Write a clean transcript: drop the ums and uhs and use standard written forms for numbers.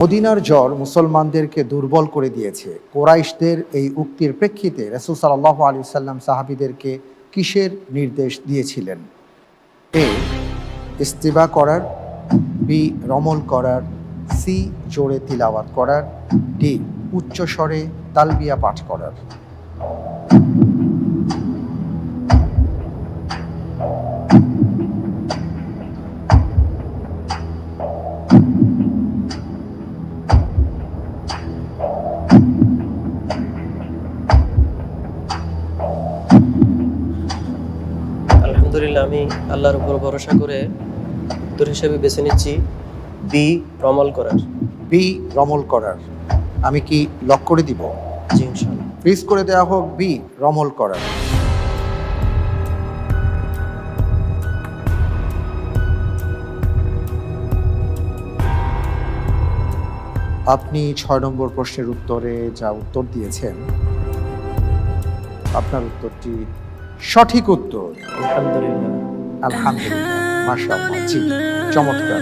মদিনার জ্বর মুসলমানদেরকে দুর্বল করে দিয়েছে। কুরাইশদের এই উক্তির প্রেক্ষিতে রাসূল সাল্লাল্লাহু আলাইহি ওয়াসাল্লাম সাহাবীদেরকে কিসের নির্দেশ দিয়েছিলেন? এ ইস্তিবা করার, বি রমল করার, সি জোরে তিলাওয়াত করার, ডি উচ্চ স্বরে তালবিয়া পাঠ করার। আলহামদুলিল্লাহ, আমি আল্লাহর উপর ভরসা করে উত্তর হিসেবে বেছে নিচ্ছি বি রমল করার। বি রমল করার। আমি কি লক করে দিব? জি ইনশাআল্লাহ। ফ্রিজ করে দেওয়া হোক বি রমল করার। আপনি ৬ নম্বর প্রশ্নের উত্তরে যা উত্তর দিয়েছেন, আপনার উত্তরটি সঠিক উত্তর। আলহামদুলিল্লাহ। আলহামদুলিল্লাহ, মাশাআল্লাহ, জি, চমৎকার।